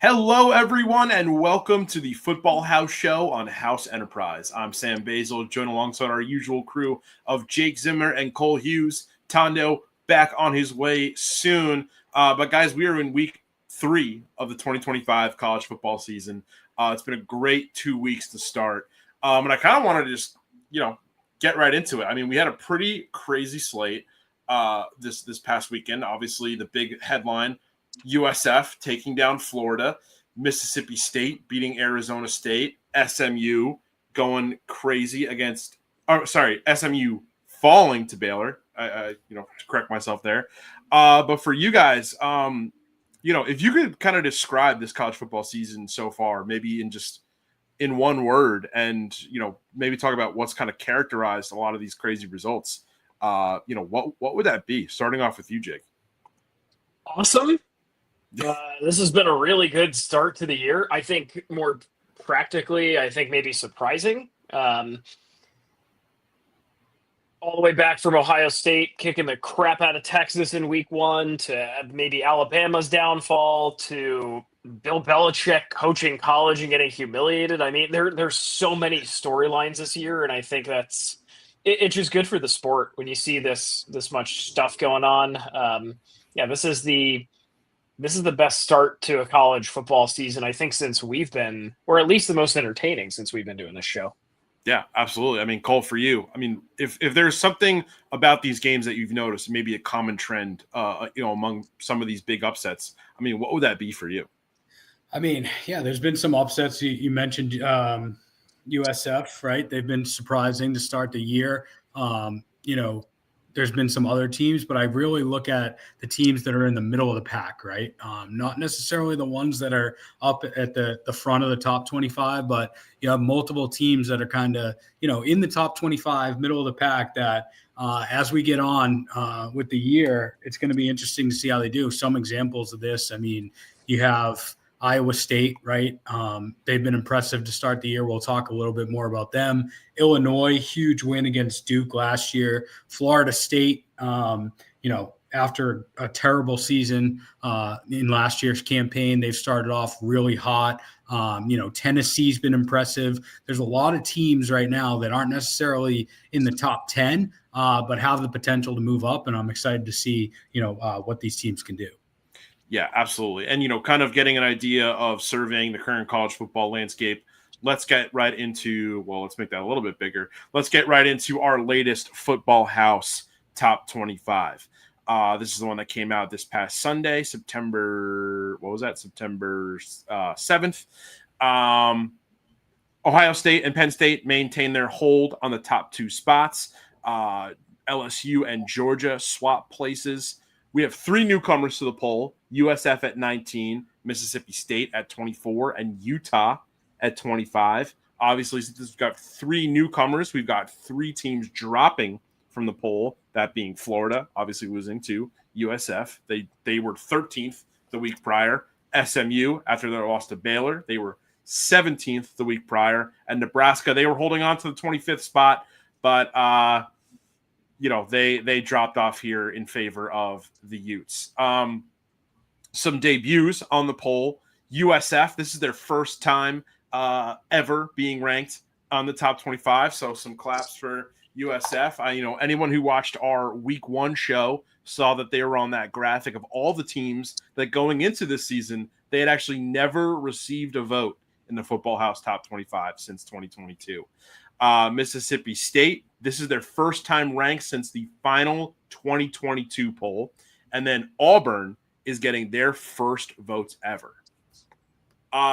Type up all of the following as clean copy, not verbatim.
Hello, everyone, and welcome to the Football House Show on House Enterprise. I'm Sam Basil, joined alongside our usual crew of Jake Zimmer and Cole Hughes. Tondo back on his way soon. But guys, we are in week 3 of the 2025 college football season. It's been a great 2 weeks to start. And I kind of wanted to just, get right into it. I mean, we had a pretty crazy slate this past weekend. Obviously, the big headline, USF taking down Florida, Mississippi State beating Arizona State, SMU going crazy against SMU falling to Baylor. To correct myself there. But for you guys, if you could kind of describe this college football season so far, maybe in one word, and maybe talk about what's kind of characterized a lot of these crazy results. What would that be? Starting off with you, Jake. Awesome. This has been a really good start to the year. I think more practically, maybe surprising. All the way back from Ohio State kicking the crap out of Texas in week 1 to maybe Alabama's downfall to Bill Belichick coaching college and getting humiliated. I mean, there's so many storylines this year, and I think it's just good for the sport when you see this much stuff going on. This is the best start to a college football season, I think, since we've been, or at least the most entertaining since we've been doing this show. Yeah, absolutely. I mean, Cole, for you, I mean, if there's something about these games that you've noticed, maybe a common trend, among some of these big upsets, I mean, what would that be for you? I mean, yeah, there's been some upsets. You mentioned USF, right? They've been surprising to start the year. There's been some other teams, but I really look at the teams that are in the middle of the pack, right? Not necessarily the ones that are up at the front of the top 25, but you have multiple teams that are kind of, in the top 25, middle of the pack that as we get on with the year, it's going to be interesting to see how they do. Some examples of this, I mean, you have Iowa State, right? They've been impressive to start the year. We'll talk a little bit more about them. Illinois, huge win against Duke last year. Florida State, after a terrible season in last year's campaign, they've started off really hot. Tennessee's been impressive. There's a lot of teams right now that aren't necessarily in the top 10, but have the potential to move up, and I'm excited to see, what these teams can do. Yeah, absolutely. And, kind of getting an idea of surveying the current college football landscape, let's get right into, let's make that a little bit bigger. Let's get right into our latest Football House Top 25. This is the one that came out this past Sunday, September 7th. Ohio State and Penn State maintain their hold on the top 2 spots. LSU and Georgia swap places. We have 3 newcomers to the poll, USF at 19, Mississippi State at 24, and Utah at 25. Obviously, since we've got 3 newcomers, we've got 3 teams dropping from the poll, that being Florida, obviously losing to USF. They were 13th the week prior. SMU, after their loss to Baylor, they were 17th the week prior. And Nebraska, they were holding on to the 25th spot, but they dropped off here in favor of the Utes. Some debuts on the poll. USF, this is their first time ever being ranked on the top 25. So some claps for USF. Anyone who watched our week 1 show saw that they were on that graphic of all the teams that going into this season, they had actually never received a vote in the Football House top 25 since 2022. Mississippi State, this is their first time ranked since the final 2022 poll. And then Auburn is getting their first votes ever.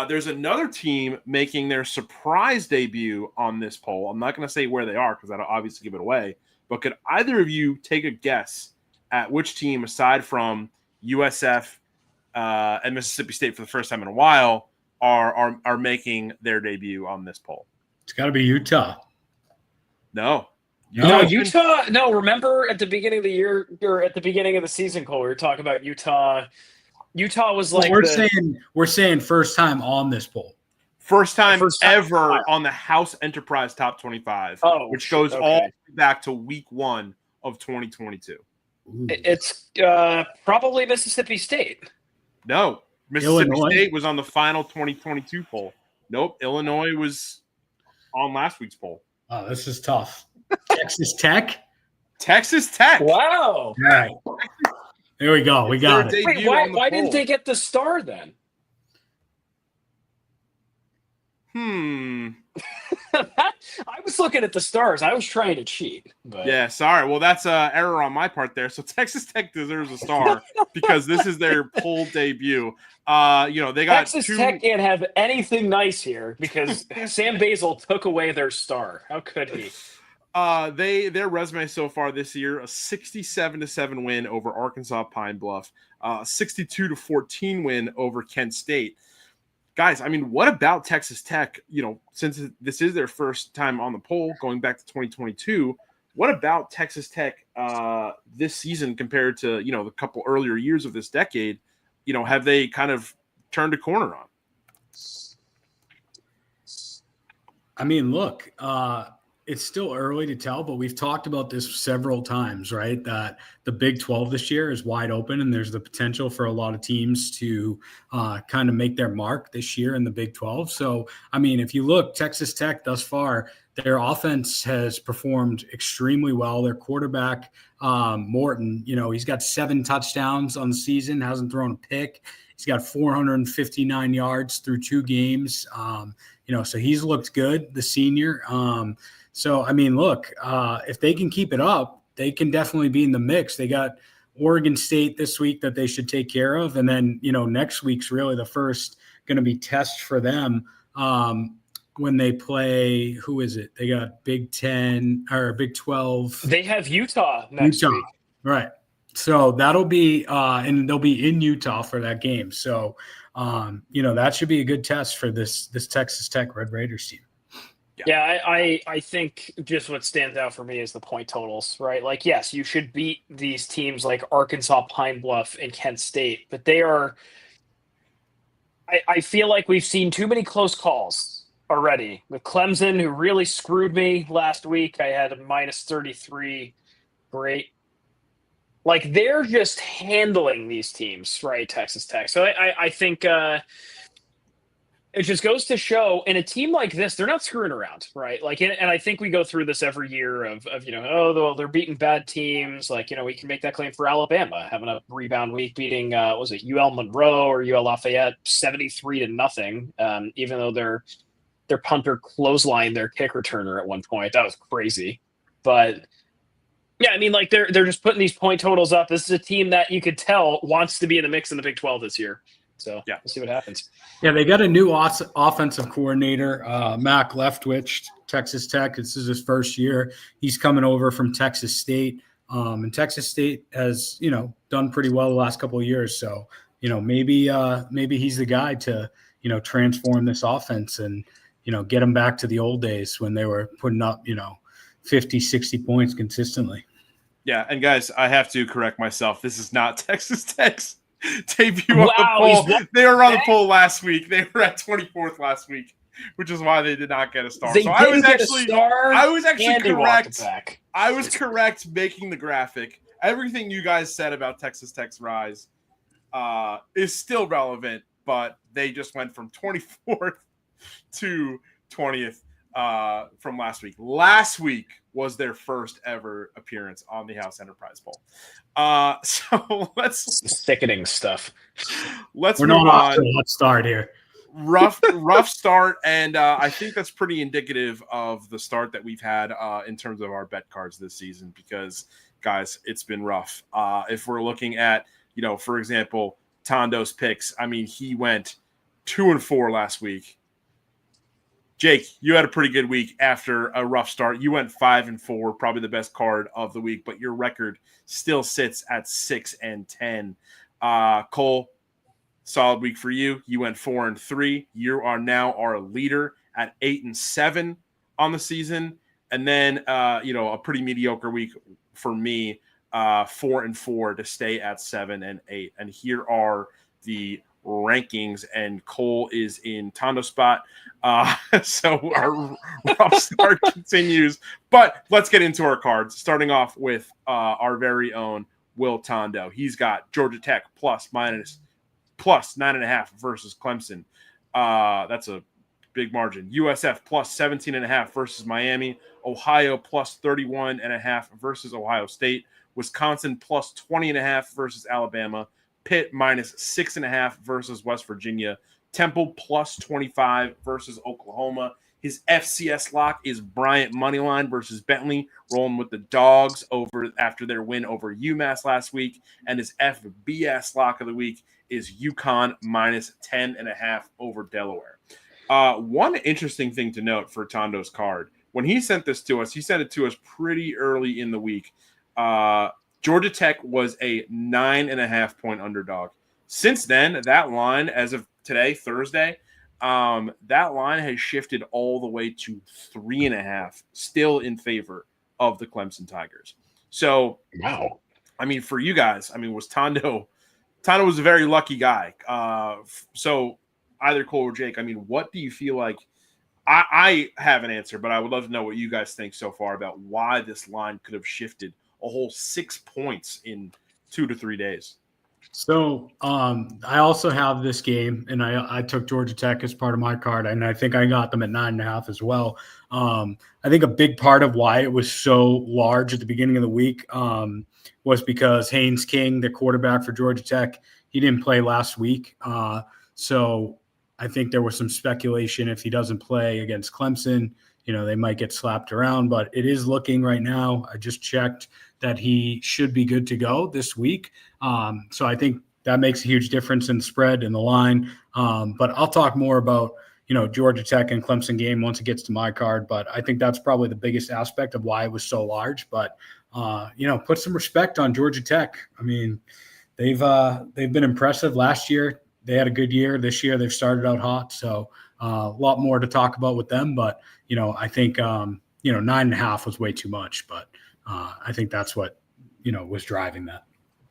There's another team making their surprise debut on this poll. I'm not going to say where they are because that'll obviously give it away. But could either of you take a guess at which team, aside from USF and Mississippi State for the first time in a while, are making their debut on this poll? It's got to be Utah. No. Utah. No, remember at the beginning of the year or at the beginning of the season, Cole, we were talking about Utah. Utah was like we're saying first time on this poll. First time ever on the House Enterprise Top 25, which goes all the way back to week 1 of 2022. It's probably Mississippi State. No. Mississippi Illinois? State was on the final 2022 poll. Nope, Illinois was on last week's poll. Oh, this is tough. Texas Tech? Texas Tech. Wow. All right. There we go. We got it. Wait, why didn't they get the star then? I was looking at the stars. I was trying to cheat. But... Yeah, sorry. Well, that's an error on my part there. So Texas Tech deserves a star because this is their poll debut. They got Texas Tech can't have anything nice here because Sam Basil took away their star. How could he? Their resume so far this year: a 67-7 win over Arkansas Pine Bluff, 62-14 win over Kent State. Guys, I mean, what about Texas Tech? Since this is their first time on the poll, going back to 2022, what about Texas Tech this season compared to the couple earlier years of this decade? Have they kind of turned a corner on? I mean, look, it's still early to tell, but we've talked about this several times, right? That the Big 12 this year is wide open, and there's the potential for a lot of teams to kind of make their mark this year in the Big 12. So, I mean, if you look, Texas Tech thus far, their offense has performed extremely well. Their quarterback, Morton, he's got 7 touchdowns on the season, hasn't thrown a pick. He's got 459 yards through 2 games. So he's looked good, the senior. So, I mean, look, if they can keep it up, they can definitely be in the mix. They got Oregon State this week that they should take care of. And then, next week's really the first going to be test for them when they play, who is it? They got Big 10 or Big 12. They have Utah next week. Right. So that'll be and they'll be in Utah for that game. So, that should be a good test for this Texas Tech Red Raiders team. Yeah, I think just what stands out for me is the point totals, right? Like, yes, you should beat these teams like Arkansas, Pine Bluff, and Kent State, but they are – I feel like we've seen too many close calls already. With Clemson, who really screwed me last week, I had a -33. Great. Like, they're just handling these teams, right, Texas Tech. So I think it just goes to show, in a team like this, they're not screwing around, right? Like, and I think we go through this every year of they're beating bad teams. Like, we can make that claim for Alabama, having a rebound week, beating, UL Monroe or UL Lafayette 73-0, even though their punter clotheslined their kick returner at one point. That was crazy. But yeah, I mean, like, they're just putting these point totals up. This is a team that you could tell wants to be in the mix in the Big 12 this year. So yeah, we'll see what happens. Yeah, they got a new offensive coordinator, Mac Leftwich, Texas Tech. This is his first year. He's coming over from Texas State. And Texas State has, done pretty well the last couple of years. So, maybe he's the guy to, transform this offense and, get them back to the old days when they were putting up, 50, 60 points consistently. Yeah, and guys, I have to correct myself. This is not Texas Tech's debut on the poll. They were on the poll last week. They were at 24th last week, which is why they did not get a star. So I was actually correct. I was correct making the graphic. Everything you guys said about Texas Tech's rise is still relevant, but they just went from 24th to 20th from last week. Last week was their first ever appearance on the House Enterprise poll. So let's sickening stuff. We're not off to a hot start here. Rough start, and I think that's pretty indicative of the start that we've had in terms of our bet cards this season. Because, guys, it's been rough. If we're looking at, for example, Tondo's picks, I mean, he went 2-4 last week. Jake, you had a pretty good week after a rough start. You went 5-4, probably the best card of the week, but your record still sits at 6-10. Cole, solid week for you. You went 4-3. You are now our leader at 8-7 on the season. And then, a pretty mediocre week for me, 4-4 to stay at 7-8. And here are the rankings, and Cole is in Tondo spot. So our rough start continues. But let's get into our cards, starting off with our very own Will Tondo. He's got Georgia Tech plus plus 9.5 versus Clemson. That's a big margin. USF plus 17.5 versus Miami. Ohio plus 31.5 versus Ohio State. Wisconsin plus 20.5 versus Alabama. Pitt minus 6.5 versus West Virginia. Temple plus 25 versus Oklahoma. His FCS lock is Bryant Moneyline versus Bentley, rolling with the Dogs over after their win over UMass last week. And his FBS lock of the week is UConn minus 10.5 over Delaware. One interesting thing to note for Tondo's card, when he sent this to us, he sent it to us pretty early in the week. Georgia Tech was a 9.5 point underdog. Since then, that line, as of today, Thursday, that line has shifted all the way to 3.5, still in favor of the Clemson Tigers. So, wow. I mean, for you guys, I mean, was Tondo was a very lucky guy. So either Cole or Jake, I mean, what do you feel like? I have an answer, but I would love to know what you guys think so far about why this line could have shifted a whole 6 points in 2 to 3 days. So I also have this game, and I took Georgia Tech as part of my card, and I think I got them at 9.5 as well. I think a big part of why it was so large at the beginning of the week was because Haynes King, the quarterback for Georgia Tech, he didn't play last week. So I think there was some speculation if he doesn't play against Clemson, they might get slapped around, but it is looking right now. I just checked that he should be good to go this week. So I think that makes a huge difference in the spread and the line. But I'll talk more about, Georgia Tech and Clemson game once it gets to my card. But I think that's probably the biggest aspect of why it was so large. But, put some respect on Georgia Tech. I mean, they've been impressive last year. They had a good year. This year they've started out hot. So a lot more to talk about with them. But, I think, 9.5 was way too much. But I think that's what, was driving that.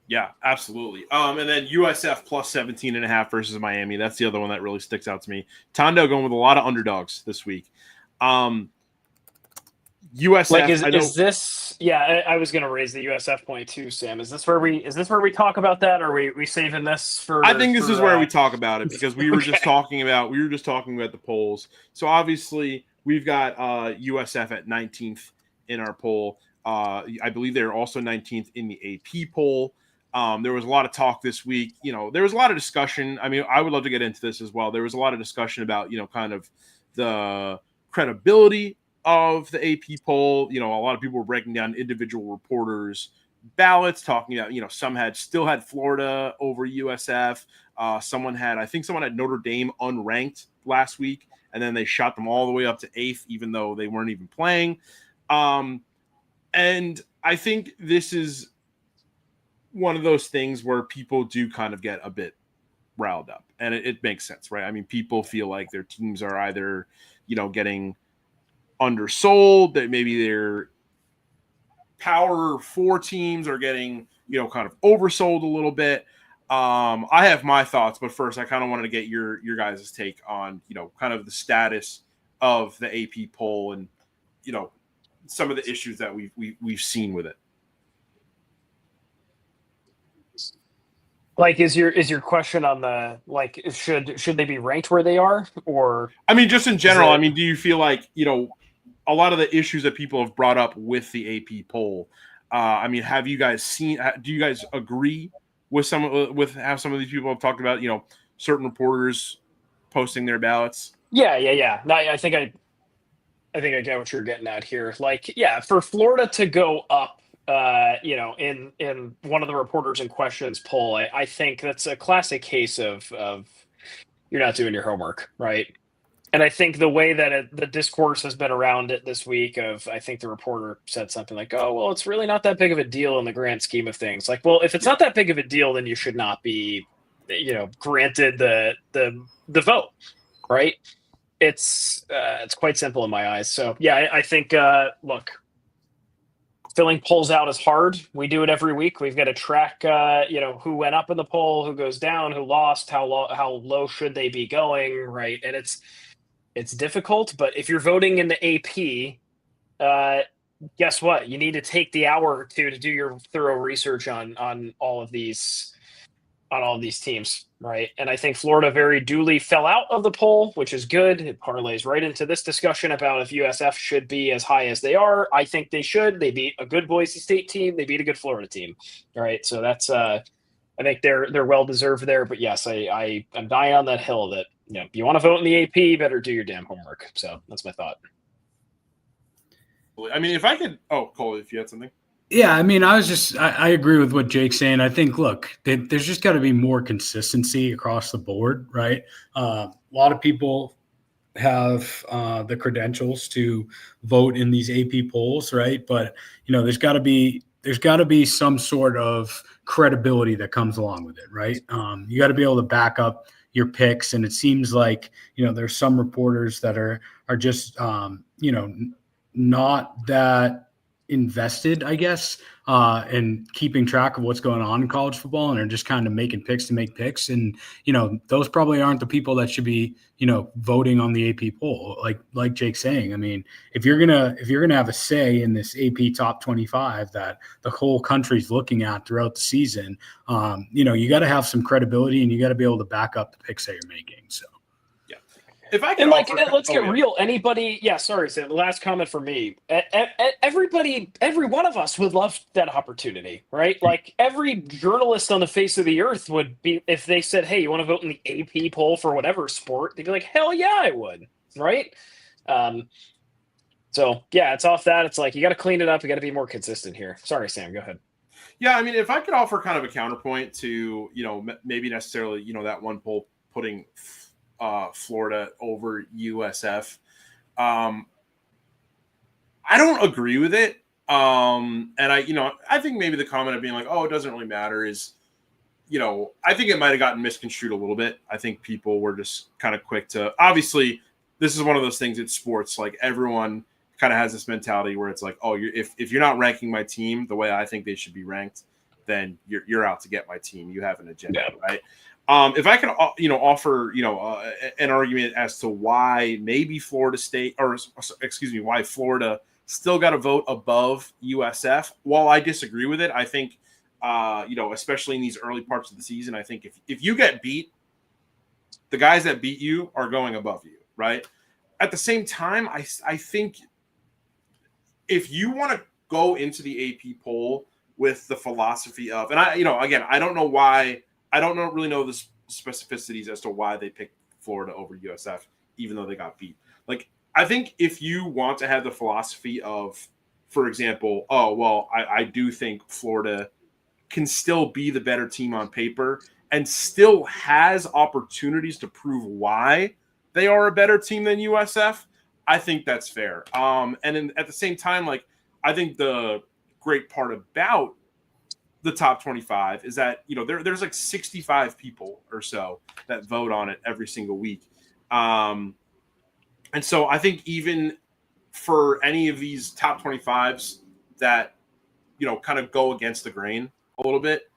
Yeah, absolutely. And then USF plus 17.5 versus Miami. That's the other one that really sticks out to me. Tondo going with a lot of underdogs this week. USF. Is this? Yeah, I was going to raise the USF point too, Sam. Is this where we talk about that, or are we saving this for? I think this is where we talk about it because we were just talking about the polls. So obviously we've got USF at 19th in our poll. I believe they're also 19th in the AP poll. There was a lot of talk this week. There was a lot of discussion. I mean, I would love to get into this as well. There was a lot of discussion about, kind of the credibility of the AP poll. A lot of people were breaking down individual reporters' ballots, talking about, some still had Florida over USF. Someone had Notre Dame unranked last week, and then they shot them all the way up to 8th, even though they weren't even playing. And I think this is one of those things where people do kind of get a bit riled up, and it makes sense, right? I mean, people feel like their teams are either, getting undersold, that maybe their Power 4 teams are getting, kind of oversold a little bit. I have my thoughts, but first I kind of wanted to get your guys' take on, kind of the status of the AP poll and, some of the issues that we've seen with it. Is your question on the should they be ranked where they are, or? I mean, just in general. Do you feel like a lot of the issues that people have brought up with the AP poll? Have you guys seen? Do you guys agree with how some of these people have talked about certain reporters posting their ballots? Yeah. No, I think I get what you're getting at here. For Florida to go up, in one of the reporters in questions poll, I think that's a classic case of you're not doing your homework, right? And I think the way that the discourse has been around it this week I think the reporter said something like, oh, well, it's really not that big of a deal in the grand scheme of things. Well, if it's not that big of a deal, then you should not be, granted the vote, right? It's quite simple in my eyes. So yeah, I think look, filling polls out is hard. We do it every week. We've got to track who went up in the poll, who goes down, who lost, how low should they be going, right? And it's difficult, but if you're voting in the AP, guess what? You need to take the hour or two to do your thorough research on all of these on all of these teams, right? And I think Florida very duly fell out of the poll, which is good. It parlays right into this discussion about if USF should be as high as they are. I think they should. They beat a good Boise State team. They beat a good Florida team. All right, so that's I think they're well deserved there. But yes, I'm dying on that hill that you want to vote in the AP, better do your damn homework. So that's my thought. I mean, if I could, Cole, if you had something. Yeah, I mean, I agree with what Jake's saying. I think, look, there's just got to be more consistency across the board, right? A lot of people have the credentials to vote in these AP polls, right? But there's got to be some sort of credibility that comes along with it, right? You got to be able to back up your picks, and it seems like there's some reporters that are just not that invested, I guess, in keeping track of what's going on in college football, and are just kind of making picks to make picks. And those probably aren't the people that should be voting on the AP poll. Like Jake's saying, I mean, if you're gonna have a say in this AP top 25 that the whole country's looking at throughout the season, you got to have some credibility, and you got to be able to back up the picks that you're making. So. If I can let's get real. Anybody, sorry, Sam. The last comment for me. Everybody, every one of us would love that opportunity, right? Like every journalist on the face of the earth would be, if they said, "Hey, you want to vote in the AP poll for whatever sport?" They'd be like, "Hell yeah, I would!" Right? So yeah, it's off that. It's like you got to clean it up. You got to be more consistent here. Sorry, Sam. Go ahead. Yeah, I mean, if I could offer kind of a counterpoint to maybe necessarily that one poll putting Florida over USF. I don't agree with it. And I think maybe the comment of being like, oh, it doesn't really matter is, I think it might have gotten misconstrued a little bit. I think people were just kind of quick to, obviously this is one of those things in sports, like everyone kind of has this mentality where it's like, oh, if you're not ranking my team the way I think they should be ranked, then you're out to get my team. You have an agenda, right? If I could, offer, an argument as to why maybe Florida State, why Florida still got a vote above USF. While I disagree with it, I think, especially in these early parts of the season, I think if you get beat, the guys that beat you are going above you, right? At the same time, I think if you want to go into the AP poll with the philosophy of, and I don't know why. I don't really know the specificities as to why they picked Florida over USF, even though they got beat. Like, I think if you want to have the philosophy of, for example, I do think Florida can still be the better team on paper and still has opportunities to prove why they are a better team than USF, I think that's fair. At the same time, like, I think the great part about the top 25 is that there's like 65 people or so that vote on it every single week, and so I think even for any of these top 25s that kind of go against the grain a little bit,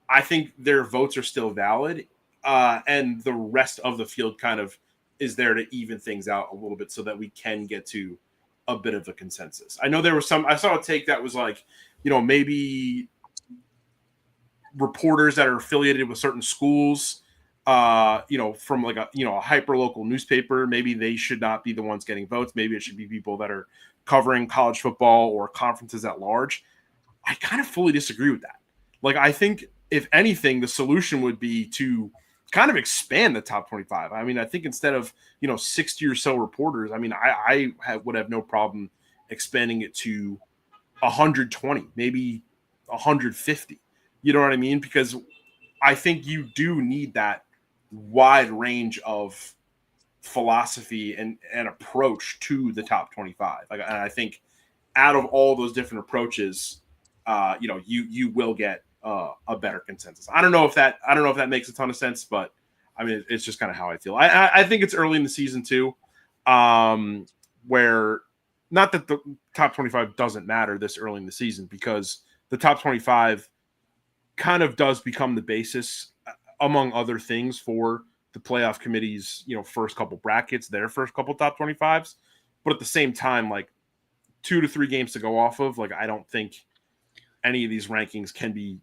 I think their votes are still valid, and the rest of the field kind of is there to even things out a little bit so that we can get to a bit of a consensus. I know there was I saw a take that was like, maybe reporters that are affiliated with certain schools, from like a hyper local newspaper, maybe they should not be the ones getting votes. Maybe it should be people that are covering college football or conferences at large. I kind of fully disagree with that. Like, I think if anything, the solution would be to kind of expand the top 25. I mean, I think instead of, 60 or so reporters, I mean, I would have no problem expanding it to 120, maybe 150. You know what I mean? Because I think you do need that wide range of philosophy and approach to the top 25. Like, and I think out of all those different approaches, you will get a better consensus. I don't know if that makes a ton of sense, but I mean, it's just kind of how I feel. I think it's early in the season too, where not that the top 25 doesn't matter this early in the season, because the top 25 kind of does become the basis, among other things, for the playoff committee's, first couple brackets, their first couple top 25s. But at the same time, like 2 to 3 games to go off of, like, I don't think any of these rankings can be,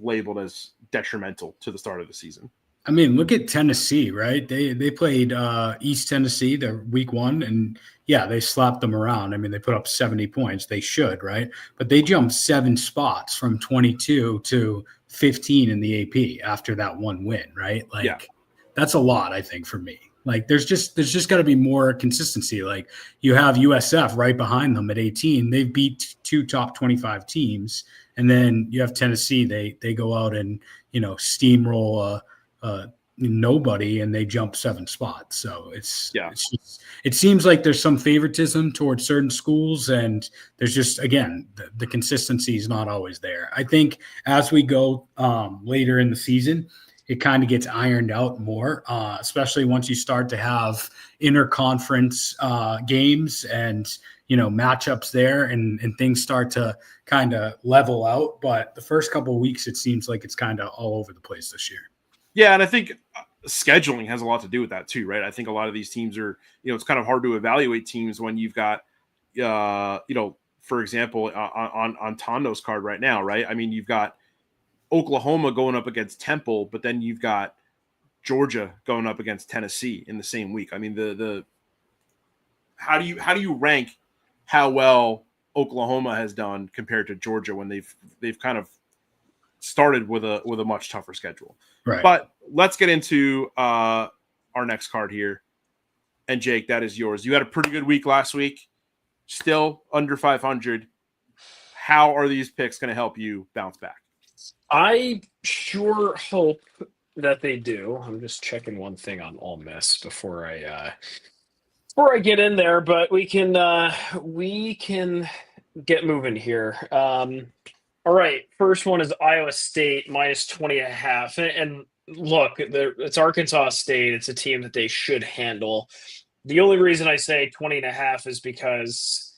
labeled as detrimental to the start of the season. I mean, look at Tennessee, right? They played East Tennessee their week 1, and yeah, they slapped them around. I mean, they put up 70 points. They should, right? But they jumped 7 spots from 22 to 15 in the AP after that one win, right? Like, that's a lot, I think, for me. Like, there's just got to be more consistency. Like, you have USF right behind them at 18. They've beat 2 top 25 teams, and then you have Tennessee. They go out and steamroll nobody, and they jump 7 spots. So it seems like there's some favoritism towards certain schools, and there's just, again, the consistency is not always there. I think as we go later in the season, it kind of gets ironed out more, especially once you start to have interconference games and matchups there, and things start to kind of level out. But the first couple of weeks, it seems like it's kind of all over the place this year. Yeah, and I think scheduling has a lot to do with that too, right? I think a lot of these teams are, it's kind of hard to evaluate teams when you've got, for example, on Tondo's card right now, right? I mean, you've got Oklahoma going up against Temple, but then you've got Georgia going up against Tennessee in the same week. I mean, how do you rank how well Oklahoma has done compared to Georgia when they've kind of started with a much tougher schedule? Right. But let's get into our next card here. And Jake, that is yours. You had a pretty good week last week, still under 500. How are these picks going to help you bounce back? I sure hope that they do. I'm just checking one thing on Ole Miss before I get in there, but we can get moving here. All right, first one is Iowa State minus 20.5. And look, it's Arkansas State. It's a team that they should handle. The only reason I say 20.5 is because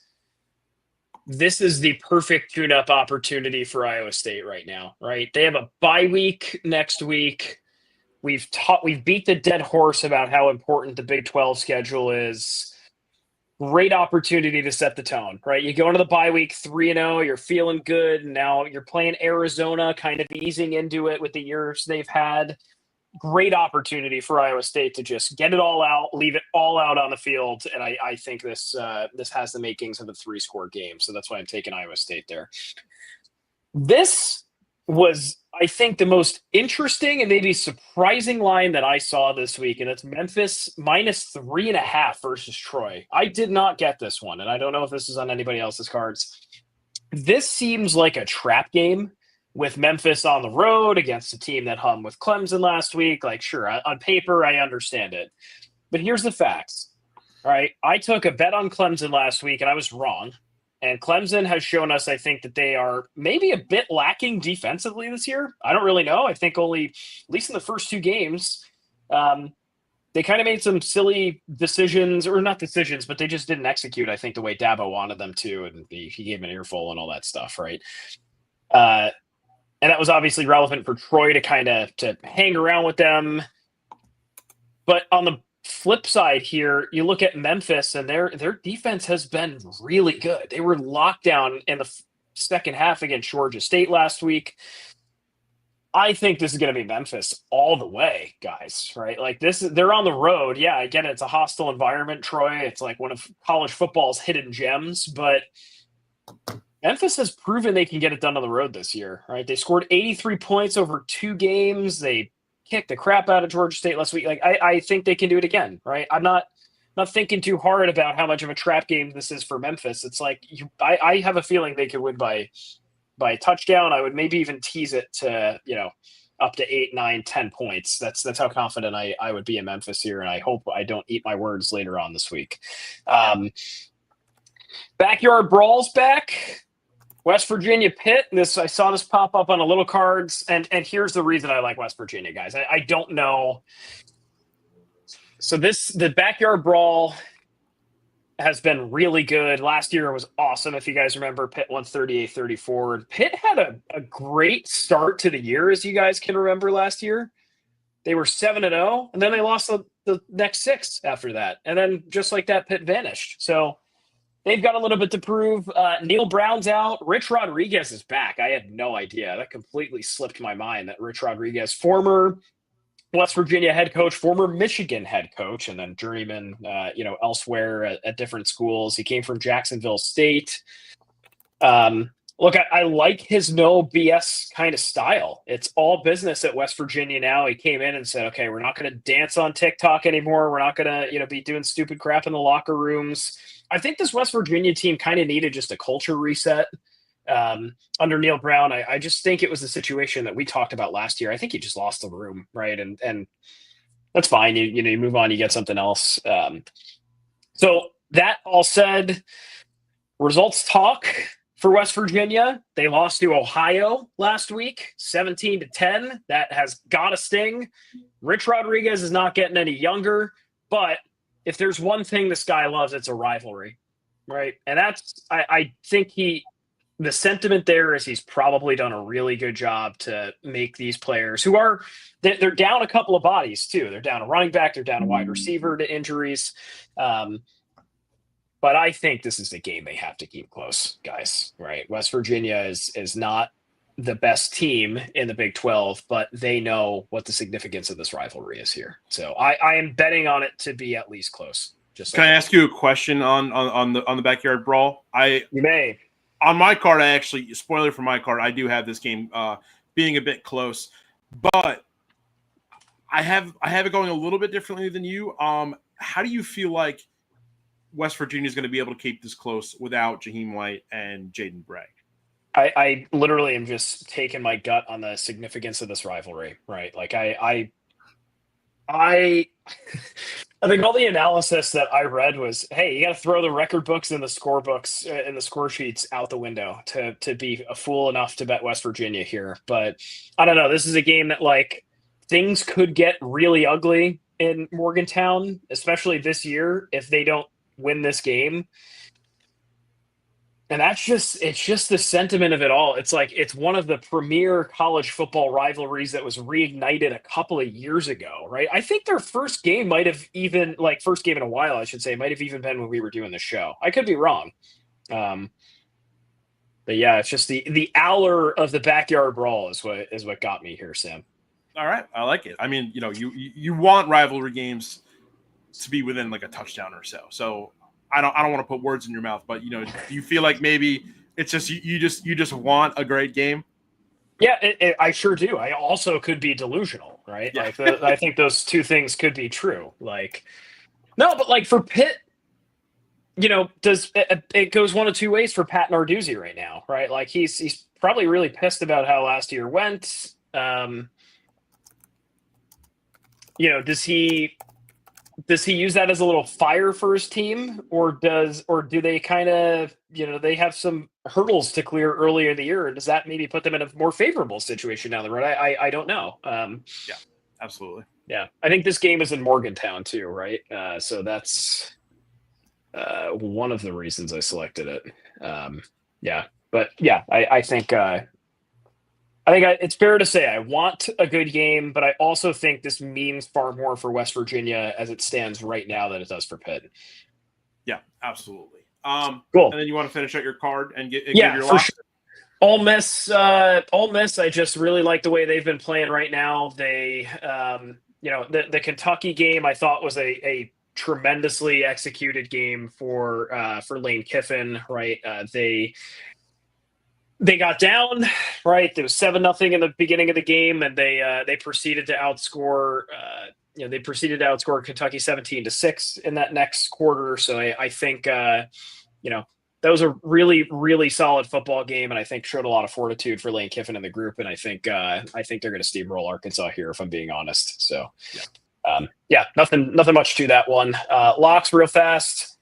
this is the perfect tune-up opportunity for Iowa State right now, right? They have a bye week next week. We've beat the dead horse about how important the Big 12 schedule is. Great opportunity to set the tone, right? You go into the bye week 3-0, you're feeling good. Now you're playing Arizona, kind of easing into it with the years they've had. Great opportunity for Iowa State to just get it all out, leave it all out on the field. And I think this has the makings of a 3-score game. So that's why I'm taking Iowa State there. This was, I think, the most interesting and maybe surprising line that I saw this week, and it's Memphis minus 3.5 versus Troy. I did not get this one, and I don't know if this is on anybody else's cards. This seems like a trap game with Memphis on the road against a team that hung with Clemson last week. Like, sure, on paper, I understand it. But here's the facts. All right, I took a bet on Clemson last week, and I was wrong. And Clemson has shown us, I think, that they are maybe a bit lacking defensively this year. I don't really know. I think only, at least in the first 2 games, they kind of made some silly decisions, or not decisions, but they just didn't execute, I think, the way Dabo wanted them to. And he gave an earful and all that stuff, right? And that was obviously relevant for Troy to hang around with them. But on the flip side here, you look at Memphis, and their defense has been really good. They were locked down in the second half against Georgia State last week. I think this is going to be Memphis all the way, guys, right? Like they're on the road. Yeah, I get it. It's a hostile environment, Troy. It's like one of college football's hidden gems, but Memphis has proven they can get it done on the road this year, right? They scored 83 points over 2 games. They kicked the crap out of Georgia State last week. Like I think they can do it again, right? I'm not thinking too hard about how much of a trap game this is for Memphis. It's like I have a feeling they could win by a touchdown. I would maybe even tease it to up to 8, 9, 10 points. That's how confident I would be in Memphis here, and I hope I don't eat my words later on this week. Backyard brawls back. West Virginia Pitt. I saw this pop up on a little cards, and here's the reason I like West Virginia, guys. I don't know. So the backyard brawl has been really good. Last year was awesome. If you guys remember, Pitt won 38-34. Pitt had a great start to the year, as you guys can remember last year. They were 7-0, and then they lost the next 6 after that. And then just like that, Pitt vanished. So They've got a little bit to prove. Neil Brown's out. Rich Rodriguez is back. I had no idea. That completely slipped my mind that Rich Rodriguez, former West Virginia head coach, former Michigan head coach, and then journeyman, elsewhere at different schools. He came from Jacksonville State. Look, I like his no BS kind of style. It's all business at West Virginia now. He came in and said, okay, we're not going to dance on TikTok anymore. We're not going to, be doing stupid crap in the locker rooms. I think this West Virginia team kind of needed just a culture reset under Neil Brown. I just think it was the situation that we talked about last year. I think he just lost the room, right? And that's fine. You move on, you get something else. So that all said, results talk. For West Virginia, they lost to Ohio last week, 17-10. That has got a sting. Rich Rodriguez is not getting any younger, but if there's one thing this guy loves, it's a rivalry, right? And I think the sentiment there is he's probably done a really good job to make these players who they're down a couple of bodies too. They're down a running back, they're down a wide receiver to injuries. But I think this is the game they have to keep close, guys, right? West Virginia is not the best team in the Big 12, but they know what the significance of this rivalry is here. So I am betting on it to be at least close. Can I ask you a question on the backyard brawl? You may. On my card, spoiler for my card, I do have this game being a bit close, but I have it going a little bit differently than you. How do you feel like West Virginia is going to be able to keep this close without Jaheim White and Jaden Bray? I literally am just taking my gut on the significance of this rivalry, right? Like I think all the analysis that I read was, hey, you got to throw the record books and the score books and the score sheets out the window to be a fool enough to bet West Virginia here. But I don't know. This is a game that things could get really ugly in Morgantown, especially this year if they don't win this game. And it's just the sentiment of it all. It's it's one of the premier college football rivalries that was reignited a couple of years ago, right? I think their first game might have even first game in a while, I should say, might have even been when we were doing the show. I could be wrong. But yeah, it's just the allure of the backyard brawl is what got me here, Sam. All right. I like it. I mean, you want rivalry games to be within a touchdown or so. So I don't want to put words in your mouth, but do you feel like maybe it's just you just want a great game? Yeah, I sure do. I also could be delusional, right? Yeah. I think those two things could be true. No, but for Pitt, does it goes one of two ways for Pat Narduzzi right now, right? He's probably really pissed about how last year went. Does he use that as a little fire for his team, or do they kind of, they have some hurdles to clear earlier in the year? Does that maybe put them in a more favorable situation down the road? I don't know. Yeah, absolutely. Yeah. I think this game is in Morgantown too, right? So that's one of the reasons I selected it. Yeah, but yeah, I think it's fair to say I want a good game, but I also think this means far more for West Virginia as it stands right now than it does for Pitt. Yeah, absolutely. Cool. And then you want to finish out your card and give your for lock? sure. Ole Miss. I just really like the way they've been playing right now. They, the Kentucky game I thought was a tremendously executed game for Lane Kiffin. Right, They got down, right? There was 7-0 in the beginning of the game, and they proceeded to outscore. They proceeded to outscore Kentucky 17-6 in that next quarter. So I think that was a really, really solid football game, and I think showed a lot of fortitude for Lane Kiffin and the group. And I think they're going to steamroll Arkansas here, if I'm being honest. So, nothing much to that one. Locks real fast.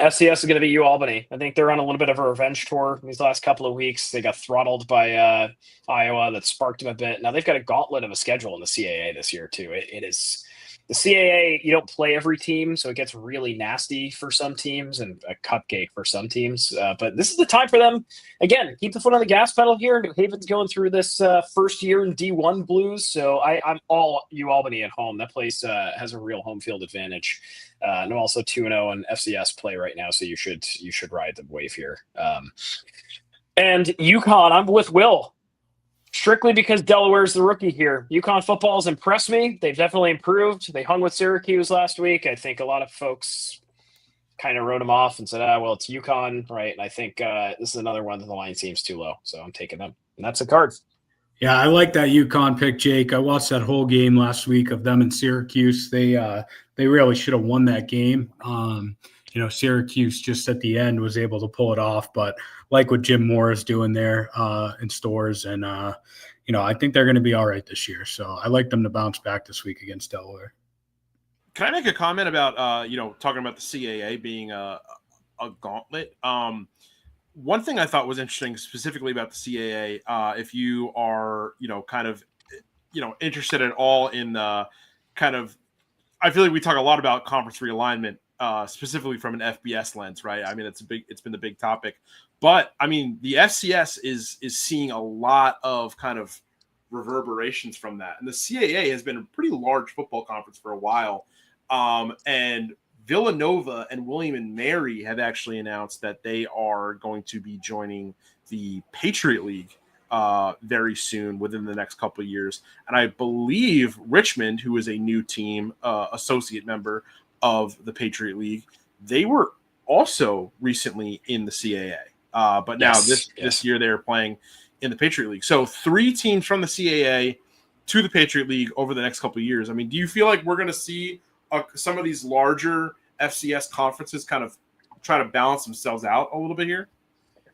FCS is going to be Albany. I think they're on a little bit of a revenge tour these last couple of weeks. They got throttled by Iowa. That sparked them a bit. Now they've got a gauntlet of a schedule in the CAA this year too. It is The CAA, you don't play every team, so it gets really nasty for some teams and a cupcake for some teams. But this is the time for them. Again, keep the foot on the gas pedal here. New Haven's going through this first year in D1 Blues, so I'm all Albany at home. That place has a real home field advantage. And also 2-0 in FCS play right now, so you should ride the wave here. And UConn, I'm with Will. Strictly because Delaware's the rookie here. UConn football has impressed me. They've definitely improved. They hung with Syracuse last week. I think a lot of folks kind of wrote them off and said, well, it's UConn, right? And I think this is another one that the line seems too low. So I'm taking them. And that's the card. Yeah, I like that UConn pick, Jake. I watched that whole game last week of them in Syracuse. They really should have won that game. Syracuse just at the end was able to pull it off, but like what Jim Moore is doing there in Stores, and I think they're going to be all right this year. So I like them to bounce back this week against Delaware. Can I make a comment about talking about the CAA being a gauntlet? One thing I thought was interesting specifically about the CAA, if you are interested at all in I feel like we talk a lot about conference realignment. Specifically from an FBS lens, right? I mean, it's been the big topic, but I mean, the FCS is seeing a lot of kind of reverberations from that, and the CAA has been a pretty large football conference for a while, and Villanova and William and Mary have actually announced that they are going to be joining the Patriot League very soon, within the next couple of years, and I believe Richmond, who is a new team associate member of the Patriot League, they were also recently in the CAA, but now this year they're playing in the Patriot League. So 3 teams from the CAA to the Patriot League over the next couple of years. I mean, do you feel like we're going to see some of these larger FCS conferences kind of try to balance themselves out a little bit here?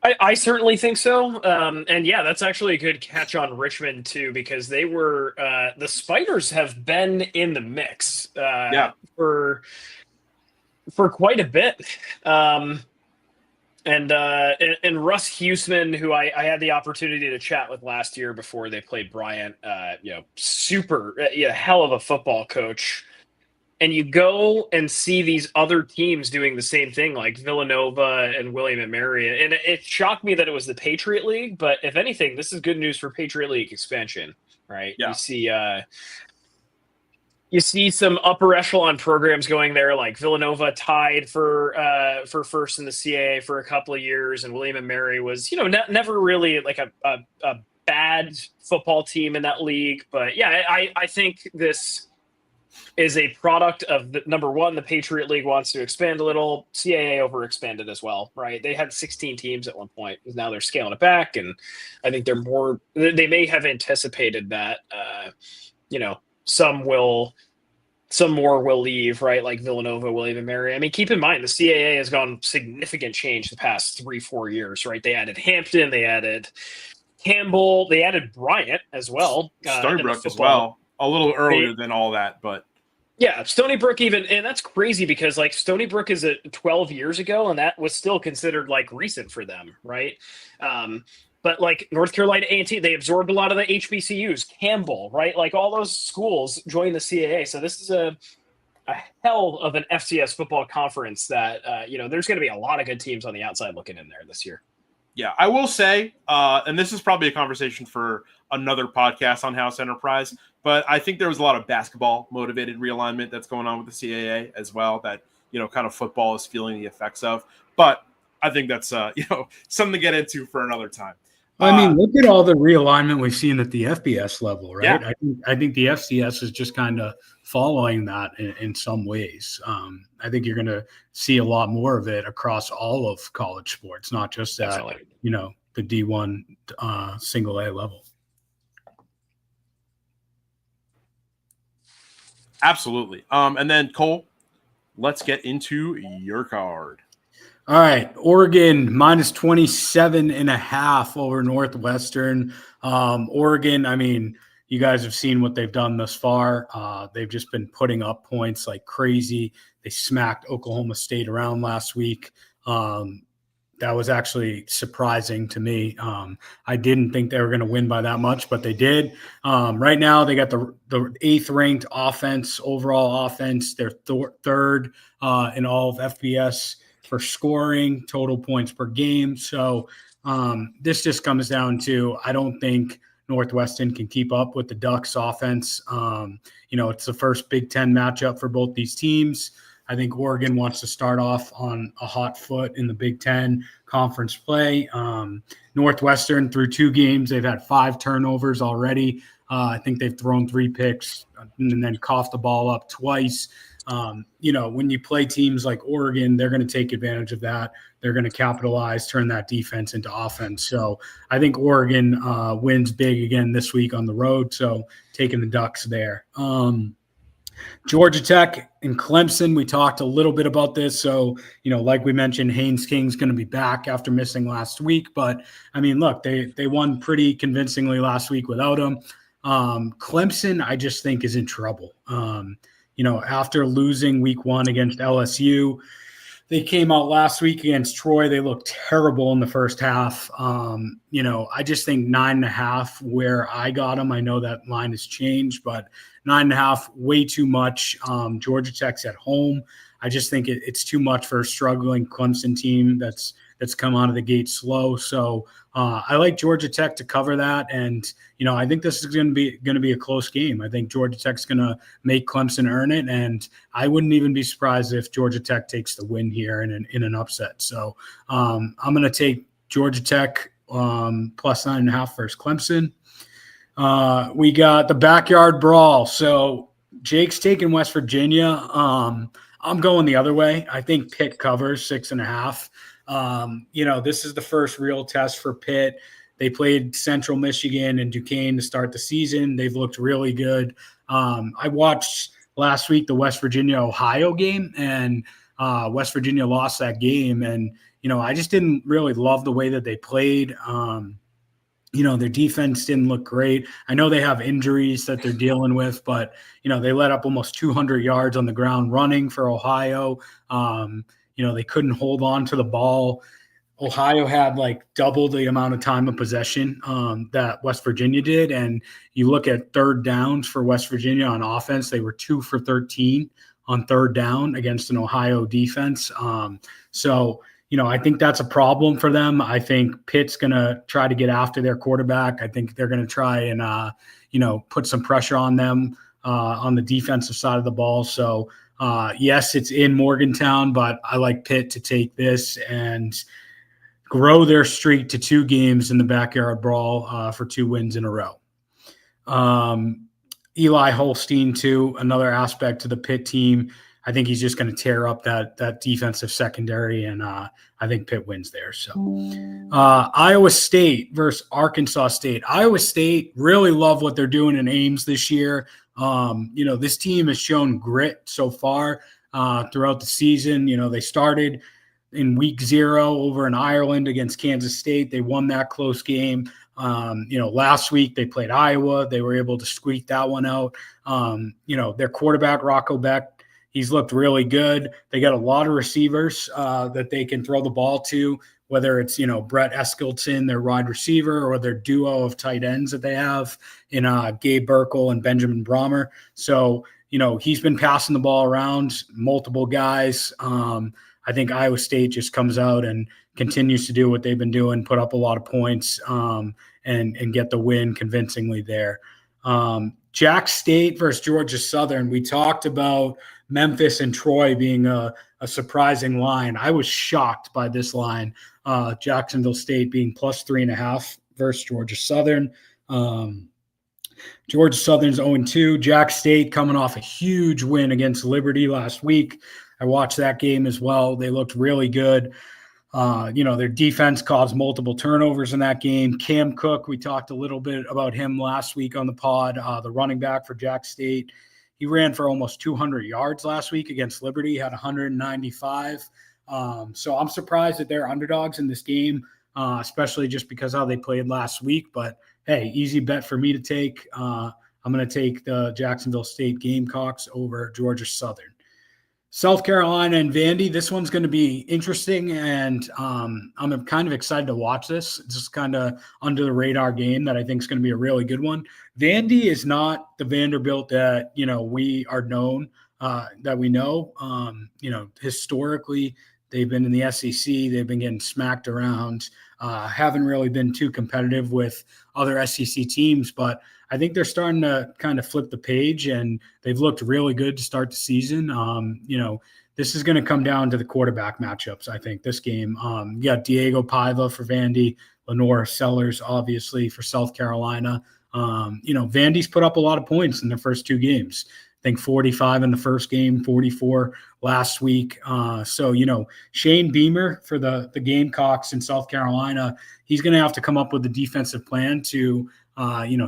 I certainly think so. And yeah, that's actually a good catch on Richmond too, because they were the Spiders have been in the mix for quite a bit. And Russ Huseman, who I had the opportunity to chat with last year before they played Bryant, super hell of a football coach. And you go and see these other teams doing the same thing, like Villanova and William and Mary. And it shocked me that it was the Patriot League. But if anything, this is good news for Patriot League expansion, right? Yeah. You see some upper echelon programs going there, like Villanova tied for first in the CAA for a couple of years, and William and Mary was, never really like a bad football team in that league. But yeah, I think this is a product of number one, the Patriot League wants to expand a little. CAA overexpanded as well, right? They had 16 teams at one point. Now they're scaling it back, and I think they may have anticipated that, some more will leave, right? Like Villanova, William and Mary. I mean, keep in mind, the CAA has gone significant change the past 3-4 years, right? They added Hampton, they added Campbell, they added Bryant as well. Stony Brook as well. A little earlier than all that, but yeah, Stony Brook even, and that's crazy because like Stony Brook is 12 years ago, and that was still considered like recent for them, right? But like North Carolina A&T, they absorbed a lot of the HBCUs. Campbell, right? Like all those schools joined the CAA, so this is a hell of an FCS football conference that there's going to be a lot of good teams on the outside looking in there this year. Yeah, I will say, and this is probably a conversation for another podcast on House Enterprise, but I think there was a lot of basketball-motivated realignment that's going on with the CAA as well that, kind of football is feeling the effects of. But I think that's, something to get into for another time. I mean, look at all the realignment we've seen at the FBS level, right? Yeah. I think the FCS is just kind of following that in some ways. I think you're going to see a lot more of it across all of college sports, not just at, the D1 single A level. Absolutely. And then, Cole, let's get into your card. All right, Oregon minus 27.5 over Northwestern. Oregon, I mean, you guys have seen what they've done thus far. They've just been putting up points like crazy. They smacked Oklahoma State around last week. that was actually surprising to me. I didn't think they were going to win by that much, but they did. Right now, they got the 8th ranked overall offense. They're third in all of FBS for scoring, total points per game. So this just comes down to, I don't think Northwestern can keep up with the Ducks offense. It's the first Big Ten matchup for both these teams. I think Oregon wants to start off on a hot foot in the Big Ten conference play. Northwestern, through 2 games, they've had 5 turnovers already. I think they've thrown 3 picks and then coughed the ball up twice. When you play teams like Oregon, they're going to take advantage of that. They're going to capitalize, turn that defense into offense. So I think Oregon wins big again this week on the road. So taking the Ducks there. Georgia Tech and Clemson, we talked a little bit about this. So, like we mentioned, Haynes King's going to be back after missing last week. But, look, they won pretty convincingly last week without him. Clemson, I just think, is in trouble. After losing week 1 against LSU, they came out last week against Troy. They looked terrible in the first half. I just think 9.5 where I got them. I know that line has changed, but 9.5, way too much. Georgia Tech's at home. I just think it's too much for a struggling Clemson team that's come out of the gate slow. So I like Georgia Tech to cover that, and I think this is going to be a close game. I think Georgia Tech's going to make Clemson earn it, and I wouldn't even be surprised if Georgia Tech takes the win here in an upset. So I'm going to take Georgia Tech plus 9.5 versus Clemson. We got the backyard brawl. So Jake's taking West Virginia. I'm going the other way. I think Pitt covers 6.5. This is the first real test for Pitt. They played Central Michigan and Duquesne to start the season. They've looked really good. I watched last week the West Virginia-Ohio game, and West Virginia lost that game. And, I just didn't really love the way that they played. Their defense didn't look great. I know they have injuries that they're dealing with, but, they let up almost 200 yards on the ground running for Ohio. They couldn't hold on to the ball. Ohio had like double the amount of time of possession that West Virginia did. And you look at third downs for West Virginia on offense, they were 2 for 13 on third down against an Ohio defense. I think that's a problem for them. I think Pitt's going to try to get after their quarterback. I think they're going to try and, put some pressure on them on the defensive side of the ball. So, yes, it's in Morgantown, but I like Pitt to take this and grow their streak to 2 games in the backyard brawl for 2 wins in a row. Eli Holstein, too, another aspect to the Pitt team. I think he's just going to tear up that defensive secondary, and I think Pitt wins there. So Iowa State versus Arkansas State. Iowa State really love what they're doing in Ames this year. This team has shown grit so far throughout the season. They started in week 0 over in Ireland against Kansas State. They won that close game. Last week they played Iowa. They were able to squeak that one out. Their quarterback, Rocco Beck, he's looked really good. They got a lot of receivers that they can throw the ball to, whether it's, Brett Eskildson, their wide receiver, or their duo of tight ends that they have in Gabe Burkle and Benjamin Brahmer. So, he's been passing the ball around multiple guys. I think Iowa State just comes out and continues to do what they've been doing, put up a lot of points and get the win convincingly there. Jack State versus Georgia Southern. We talked about Memphis and Troy being a surprising line. I was shocked by this line. Jacksonville State being plus 3.5 versus Georgia Southern. Georgia Southern's 0-2. Jack State coming off a huge win against Liberty last week. I watched that game as well. They looked really good. Their defense caused multiple turnovers in that game. Cam Cook, we talked a little bit about him last week on the pod, the running back for Jack State. He ran for almost 200 yards last week against Liberty, had 195. So I'm surprised that they're underdogs in this game, especially just because how they played last week. But, hey, easy bet for me to take. I'm going to take the Jacksonville State Gamecocks over Georgia Southern. South Carolina and Vandy. This one's going to be interesting, and I'm kind of excited to watch this. It's just kind of under the radar game that I think is going to be a really good one. Vandy is not the Vanderbilt that we are known that we know. Historically, they've been in the SEC. They've been getting smacked around. Haven't really been too competitive with other SEC teams, but I think they're starting to kind of flip the page, and they've looked really good to start the season. This is going to come down to the quarterback matchups, I think, this game. You got Diego Paiva for Vandy, Lenore Sellers, obviously, for South Carolina. Vandy's put up a lot of points in their first two games. I think 45 in the first game, 44 last week. Shane Beamer for the Gamecocks in South Carolina, he's going to have to come up with a defensive plan to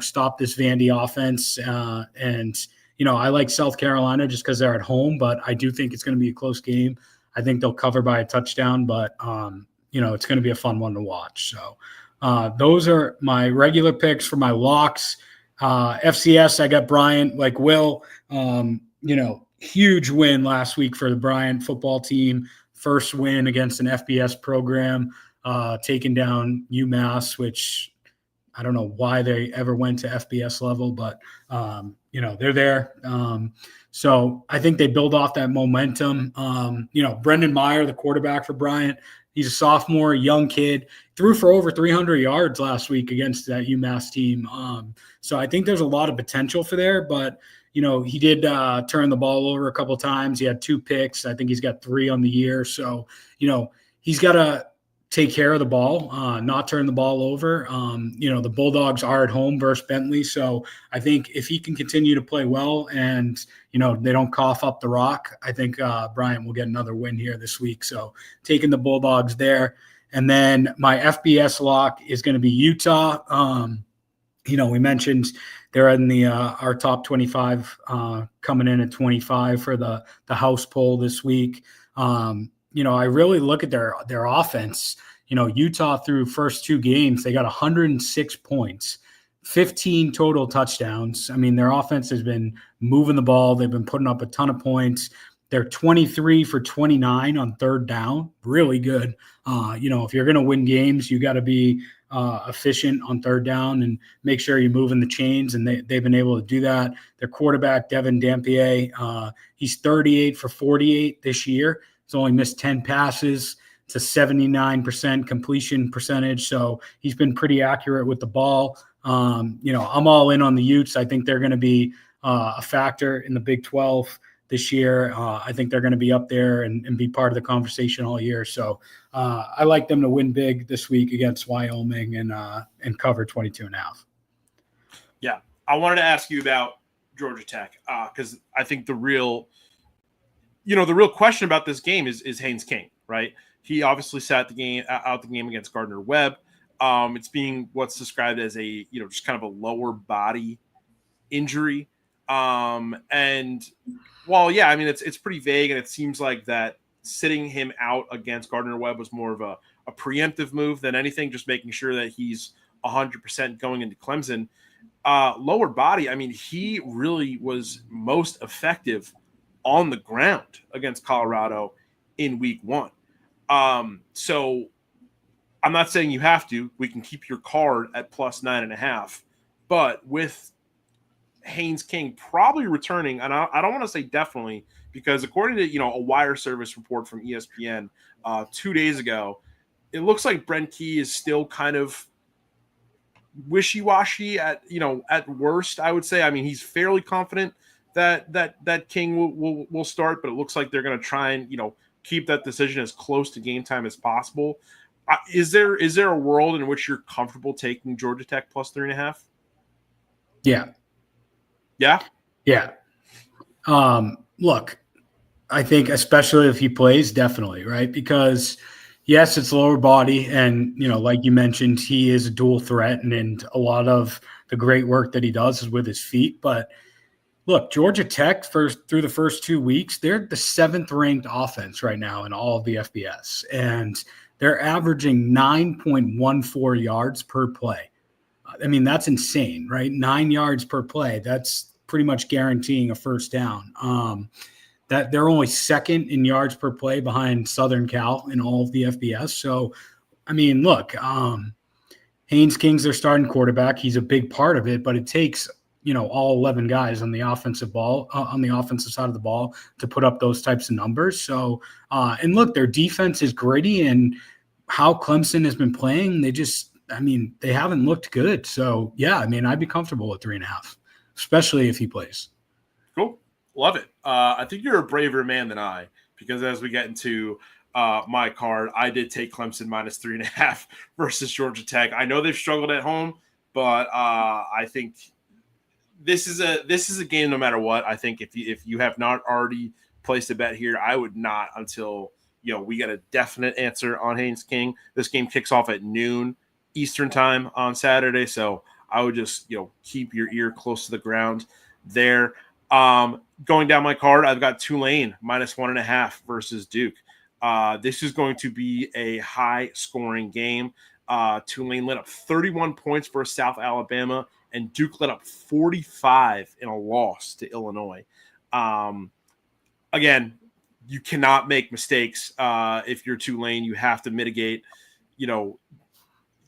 stop this Vandy offense. I like South Carolina just because they're at home, but I do think it's going to be a close game. I think they'll cover by a touchdown, but it's going to be a fun one to watch. So those are my regular picks. For my locks. FCS, I got Bryant, like Will. Huge win last week for the Bryant football team. First win against an FBS program, taking down UMass, which I don't know why they ever went to FBS level, but they're there. So I think they build off that momentum. Brendan Meyer, the quarterback for Bryant, he's a sophomore, young kid, threw for over 300 yards last week against that UMass team. So I think there's a lot of potential for there, but he did turn the ball over a couple of times. He had 2 picks. I think he's got 3 on the year. So, he's got to take care of the ball, not turn the ball over. The Bulldogs are at home versus Bentley. So I think if he can continue to play well and, they don't cough up the rock, I think Bryant will get another win here this week. So taking the Bulldogs there. And then my FBS lock is going to be Utah. We mentioned they're in the our top 25 coming in at 25 for the house poll this week. I really look at their offense. Utah through first 2 games, they got 106 points, 15 total touchdowns. I mean, their offense has been moving the ball. They've been putting up a ton of points. They're 23 for 29 on third down. Really good. If you're going to win games, you got to be efficient on third down and make sure you're moving the chains, and they've been able to do that. Their quarterback, Devin Dampier, he's 38 for 48 this year. He's only missed 10 passes. It's a 79% completion percentage, so he's been pretty accurate with the ball. I'm all in on the Utes. I think they're going to be a factor in the Big 12 this year. I think they're going to be up there and be part of the conversation all year. So I like them to win big this week against Wyoming and cover 22.5. Yeah, I wanted to ask you about Georgia Tech because I think the real question about this game is Haynes King, right? He obviously sat the game against Gardner Webb. It's being what's described as a just kind of a lower body injury. And while it's pretty vague, and it seems like that sitting him out against Gardner Webb was more of a preemptive move than anything, just making sure that he's 100% going into Clemson. Lower body, he really was most effective on the ground against Colorado in week 1. So I'm not saying you have to. We can keep your card at plus 9.5, but with Haynes King probably returning, and I don't want to say definitely, because according to a wire service report from ESPN 2 days ago, it looks like Brent Key is still kind of wishy-washy at worst, I would say. He's fairly confident that King will start, but it looks like they're going to try and keep that decision as close to game time as possible. Is there a world in which you're comfortable taking Georgia Tech plus 3.5? Yeah. Look, I think especially if he plays, definitely, right? Because yes, it's lower body, and like you mentioned, he is a dual threat, and a lot of the great work that he does is with his feet. But look, Georgia Tech through the first 2 weeks, they're the 7th ranked offense right now in all of the FBS, and they're averaging 9.14 yards per play. That's insane, right? 9 yards per play. That's pretty much guaranteeing a first down. that they're only second in yards per play behind Southern Cal in all of the FBS. So, I mean, look, Haynes King's their starting quarterback. He's a big part of it, but it takes, all 11 guys on the offensive side of the ball to put up those types of numbers. So, and look, their defense is gritty, and how Clemson has been playing, they haven't looked good. So, yeah, I'd be comfortable with 3.5, especially if he plays. Cool. Love it. I think you're a braver man than I, because as we get into my card, I did take Clemson minus 3.5 versus Georgia Tech. I know they've struggled at home, but I think this is a game no matter what. I think if you have not already placed a bet here, I would not until we get a definite answer on Haynes King. This game kicks off at noon Eastern time on Saturday, so I would just keep your ear close to the ground there. Going down my card, I've got Tulane minus 1.5 versus Duke. This is going to be a high-scoring game. Tulane let up 31 points versus South Alabama, and Duke let up 45 in a loss to Illinois. Again, you cannot make mistakes. If you're Tulane, you have to mitigate,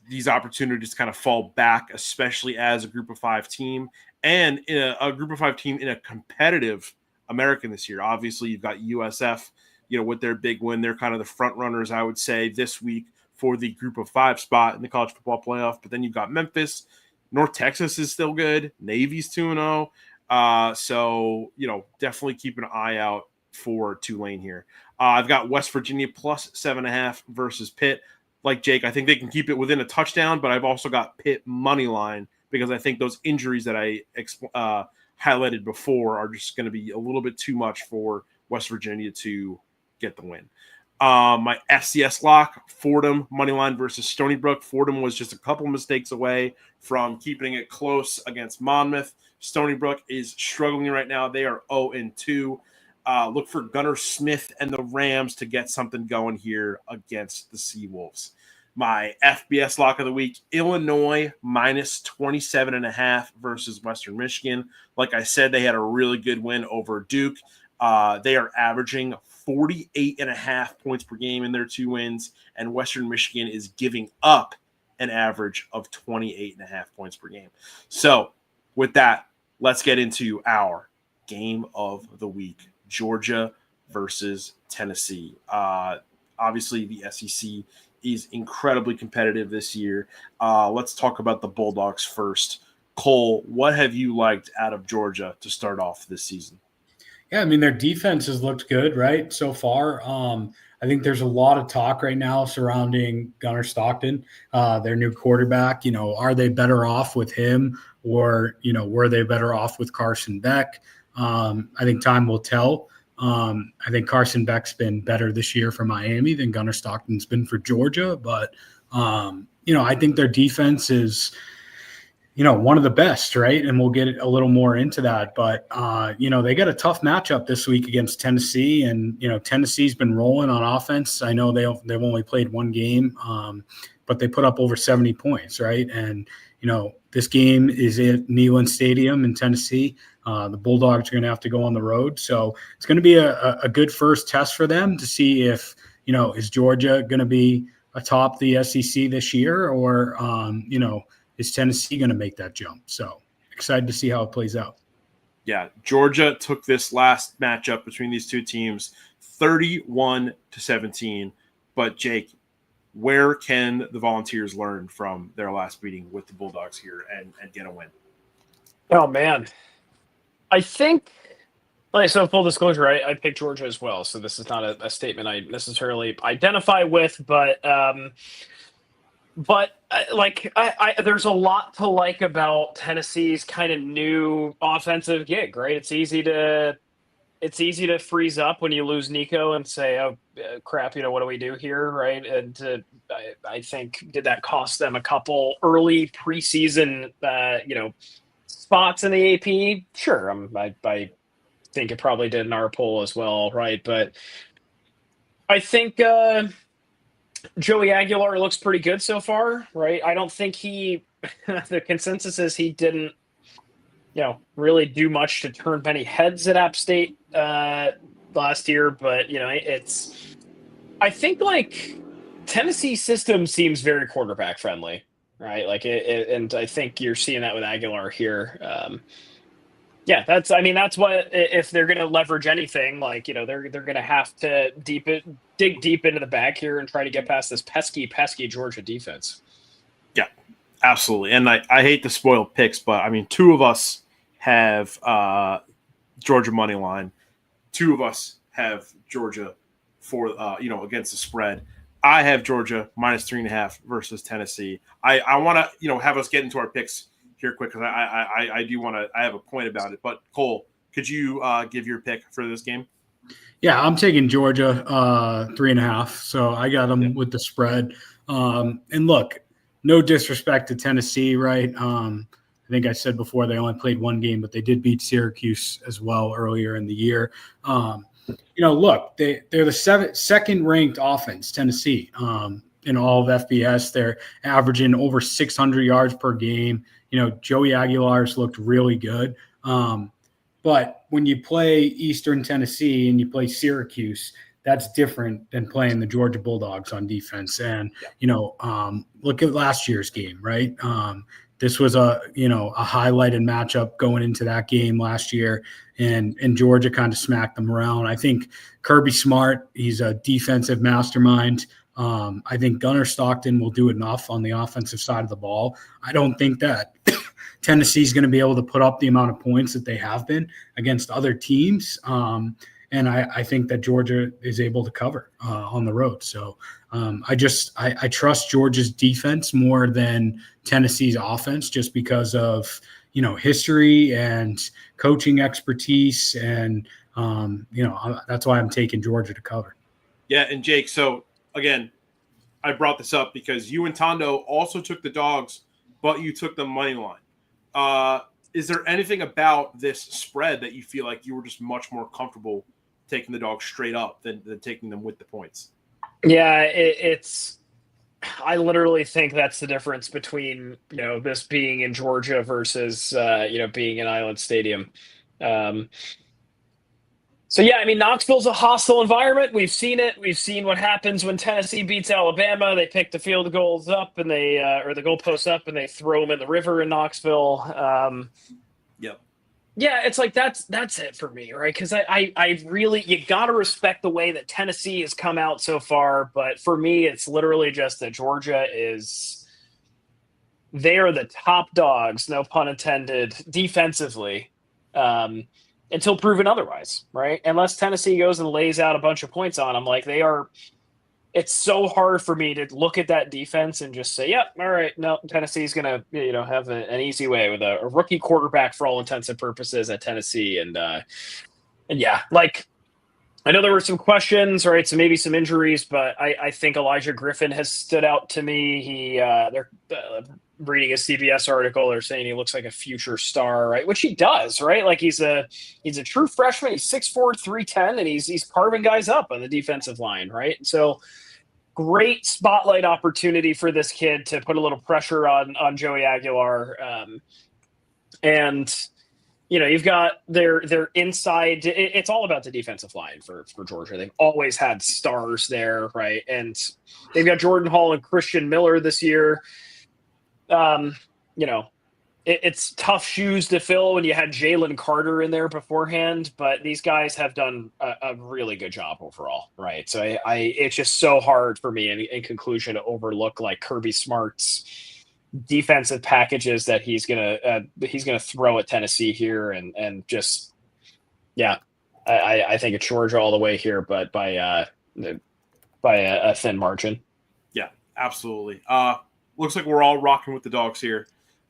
these opportunities kind of fall back, especially as a group of 5 team, and in a group of 5 team in a competitive American this year. Obviously, you've got USF, with their big win. They're kind of the front runners, I would say, this week for the group of 5 spot in the college football playoff. But then you've got Memphis. North Texas is still good. Navy's 2-0. So, definitely keep an eye out for Tulane here. I've got West Virginia plus 7.5 versus Pitt. Like Jake, I think they can keep it within a touchdown, but I've also got Pitt money line because I think those injuries that I highlighted before are just going to be a little bit too much for West Virginia to get the win. My FCS lock, Fordham money line versus Stony Brook. Fordham was just a couple mistakes away from keeping it close against Monmouth. Stony Brook is struggling right now. They are 0-2. Look for Gunnar Smith and the Rams to get something going here against the Seawolves. My FBS lock of the week, Illinois minus 27.5 versus Western Michigan. Like I said, they had a really good win over Duke. They are averaging 48.5 points per game in their 2 wins, and Western Michigan is giving up an average of 28.5 points per game. So with that, let's get into our game of the week, Georgia versus Tennessee. Obviously, the SEC is incredibly competitive this year. Let's talk about the Bulldogs first. Cole, what have you liked out of Georgia to start off this season? Yeah, their defense has looked good, right, so far. I think there's a lot of talk right now surrounding Gunnar Stockton, their new quarterback. Are they better off with him, or, were they better off with Carson Beck? I think time will tell. I think Carson Beck's been better this year for Miami than Gunnar Stockton's been for Georgia. But, I think their defense is, one of the best, right? And we'll get a little more into that. But, they got a tough matchup this week against Tennessee. And, Tennessee's been rolling on offense. I know they've only played 1 game, but they put up over 70 points, right? And, this game is at Neyland Stadium in Tennessee. The Bulldogs are going to have to go on the road. So it's going to be a good first test for them to see if, is Georgia going to be atop the SEC this year, or, is Tennessee going to make that jump? So excited to see how it plays out. Yeah, Georgia took this last matchup between these 2 teams 31-17. But Jake, where can the Volunteers learn from their last meeting with the Bulldogs here and get a win? Oh, man. I think, so full disclosure, I picked Georgia as well. So this is not a statement I necessarily identify with, but there's a lot to like about Tennessee's kind of new offensive gig, right? It's easy to freeze up when you lose Nico and say, oh, crap, what do we do here, right? And I think, did that cost them a couple early preseason, spots in the AP? Sure, I think it probably did in our poll as well, right? But I think Joey Aguilar looks pretty good so far, right? I don't think the consensus is he didn't, really do much to turn many heads at App State last year, but I think like Tennessee system seems very quarterback friendly, right? Like and I think you're seeing that with Aguilar here. Yeah, that's what if they're going to leverage anything, like they're going to have to dig deep into the bag here and try to get past this pesky Georgia defense. Yeah, absolutely. And I hate to spoil picks, but I mean, two of us have Georgia money line. Two of us have Georgia for against the spread. I have Georgia -3.5 versus Tennessee. I want to have us get into our picks here quick because I do want to. I have a point about it. But Cole, could you give your pick for this game? Yeah, I'm taking Georgia 3.5. So I got them with the spread. And look, no disrespect to Tennessee, right? I think I said before they only played one game, but they did beat Syracuse as well earlier in the year. Look, they're the second-ranked offense, Tennessee, in all of FBS. They're averaging over 600 yards per game. Joey Aguilar's looked really good. But when you play Eastern Tennessee and you play Syracuse, that's different than playing the Georgia Bulldogs on defense. And, look at last year's game, right? This was a highlighted matchup going into that game last year, and Georgia kind of smacked them around. I think Kirby Smart, he's a defensive mastermind. I think Gunnar Stockton will do enough on the offensive side of the ball. I don't think that Tennessee's going to be able to put up the amount of points that they have been against other teams. And I think that Georgia is able to cover on the road. So I trust Georgia's defense more than Tennessee's offense just because of, history and coaching expertise. And, that's why I'm taking Georgia to cover. Yeah. And Jake, so again, I brought this up because you and Tondo also took the dogs, but you took the money line. Is there anything about this spread that you feel like you were just much more comfortable taking the dogs straight up than taking them with the points? Yeah, it's I literally think that's the difference between, this being in Georgia versus, being in Island Stadium. So, yeah, Knoxville's a hostile environment. We've seen it. We've seen what happens when Tennessee beats Alabama. They pick the field goals up and or the goalposts up and they throw them in the river in Knoxville. Yep. Yeah, it's like that's it for me, right? Because I really, you got to respect the way that Tennessee has come out so far. But for me, it's literally just that Georgia they are the top dogs, no pun intended, defensively, until proven otherwise, right? Unless Tennessee goes and lays out a bunch of points on them, like they are. It's so hard for me to look at that defense and just say, yep, all right, no, Tennessee's going to, have an easy way with a rookie quarterback for all intents and purposes at Tennessee. And yeah, like I know there were some questions, right? So maybe some injuries, but I think Elijah Griffin has stood out to me. They're reading a CBS article. They're saying he looks like a future star, right? Which he does, right? Like he's a true freshman. He's 6'4", 310, and he's carving guys up on the defensive line, right? So great spotlight opportunity for this kid to put a little pressure on Joey Aguilar. And, you've got their inside. It's all about the defensive line for Georgia. They've always had stars there, right? And they've got Jordan Hall and Christian Miller this year. It's tough shoes to fill when you had Jalen Carter in there beforehand, but these guys have done a really good job overall, right? So it's just so hard for me in conclusion to overlook like Kirby Smart's defensive packages that he's gonna throw at Tennessee here, and just I think it's Georgia all the way here, but by a thin margin. Yeah, absolutely. Looks like we're all rocking with the dogs here.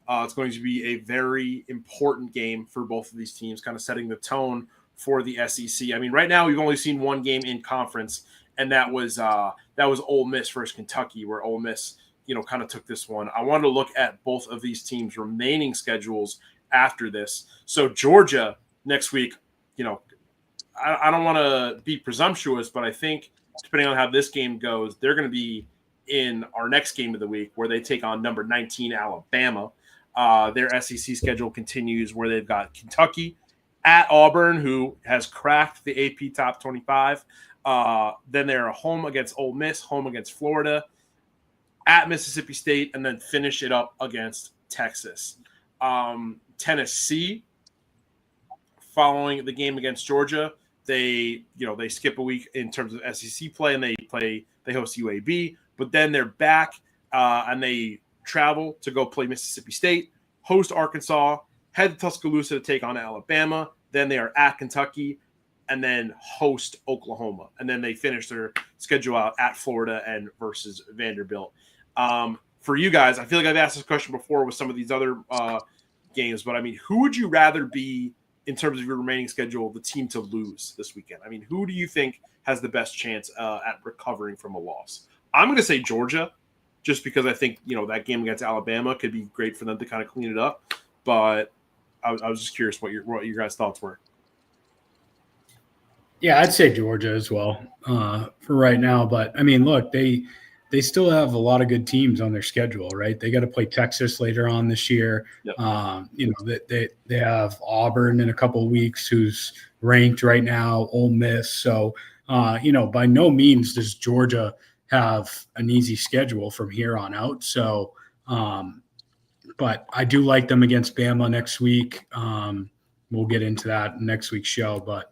It's going to be a very important game for both of these teams, kind of setting the tone for the SEC. Right now we've only seen one game in conference, and that was Ole Miss versus Kentucky, where Ole Miss, kind of took this one. I wanted to look at both of these teams' remaining schedules after this. So Georgia next week, I don't want to be presumptuous, but I think depending on how this game goes, they're going to be in our next game of the week where they take on number 19 Alabama. Their SEC schedule continues where they've got Kentucky at Auburn, who has cracked the AP top 25. Then they're home against Ole Miss, home against Florida, at Mississippi State, and then finish it up against Texas. Tennessee, following the game against Georgia, they skip a week in terms of SEC play, and they host UAB, but then they're back and they travel to go play Mississippi State, host Arkansas, head to Tuscaloosa to take on Alabama. Then they are at Kentucky, and then host Oklahoma, and then they finish their schedule out at Florida and versus Vanderbilt. For you guys, I feel like I've asked this question before with some of these other games, but I mean, who would you rather be in terms of your remaining schedule, the team to lose this weekend? I mean, who do you think has the best chance at recovering from a loss? I'm going to say Georgia, just because I think, that game against Alabama could be great for them to kind of clean it up. But I was just curious what your guys' thoughts were. Yeah, I'd say Georgia as well for right now. But I mean, look, they still have a lot of good teams on their schedule, right? They got to play Texas later on this year. Yep. They have Auburn in a couple of weeks, who's ranked right now, Ole Miss. So, by no means does Georgia have an easy schedule from here on out. So, but I do like them against Bama next week. We'll get into that in next week's show. But,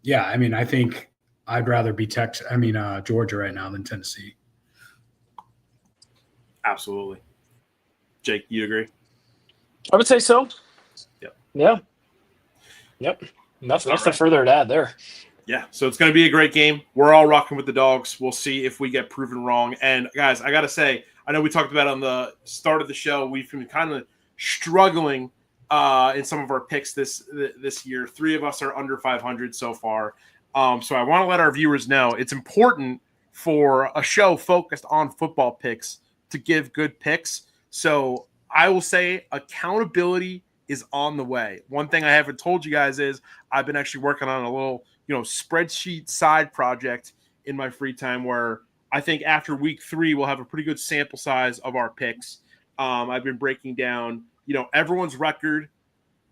yeah, I mean, I think I'd rather be Georgia right now than Tennessee. Absolutely. Jake, you agree? I would say so. Yep. Yeah. Yep. Nothing further to add there. Yeah, so it's going to be a great game. We're all rocking with the dogs. We'll see if we get proven wrong. And, guys, I got to say, I know we talked about it on the start of the show. We've been kind of struggling in some of our picks this year. 3 of us are under 500 so far. So I want to let our viewers know it's important for a show focused on football picks to give good picks. So I will say accountability is on the way. One thing I haven't told you guys is I've been actually working on a little, spreadsheet side project in my free time where I think after week 3, we'll have a pretty good sample size of our picks. I've been breaking down, everyone's record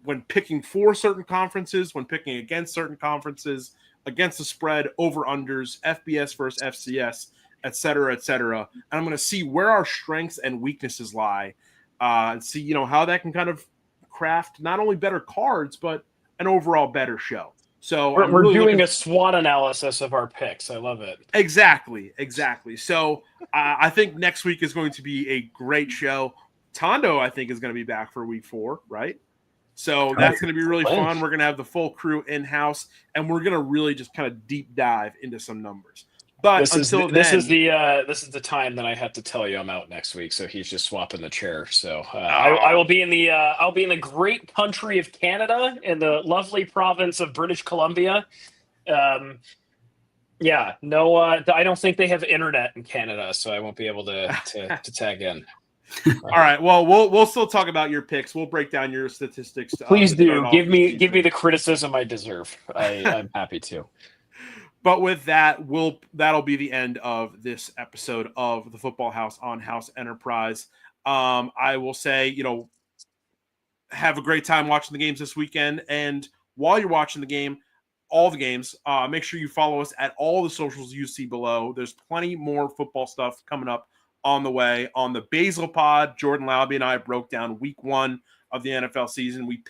when picking for certain conferences, when picking against certain conferences, against the spread, over-unders, FBS versus FCS, et cetera, et cetera. And I'm going to see where our strengths and weaknesses lie and see, how that can kind of craft not only better cards, but an overall better show. So we're really doing a SWOT analysis of our picks. I love it. Exactly. So I think next week is going to be a great show. Tondo, I think, is going to be back for week 4, right? So that's going to be really fun. We're going to have the full crew in-house, and we're going to really just kind of deep dive into some numbers. But this is the time that I have to tell you I'm out next week. So he's just swapping the chair. So I will be in the great country of Canada, in the lovely province of British Columbia. I don't think they have internet in Canada, so I won't be able to tag in. All right. Well, we'll still talk about your picks. We'll break down your statistics. Please do give me the criticism I deserve. I'm happy to. But with that, that'll be the end of this episode of the Football House on House Enterprise. I will say, have a great time watching the games this weekend. And while you're watching all the games, make sure you follow us at all the socials you see below. There's plenty more football stuff coming up on the way. On the Basil Pod, Jordan Lauby and I broke down week 1 of the NFL season. We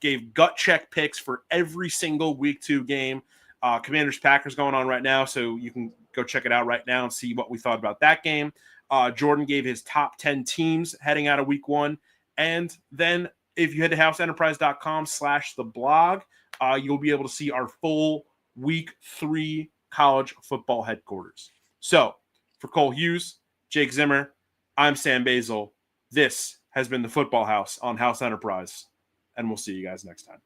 gave gut check picks for every single week 2 game. Commanders-Packers going on right now, so you can go check it out right now and see what we thought about that game. Jordan gave his top 10 teams heading out of week 1. And then if you head to houseenterprise.com/the-blog, you'll be able to see our full week 3 college football headquarters. So for Cole Hughes, Jake Zimmer, I'm Sam Basil. This has been the Football House on House Enterprise, and we'll see you guys next time.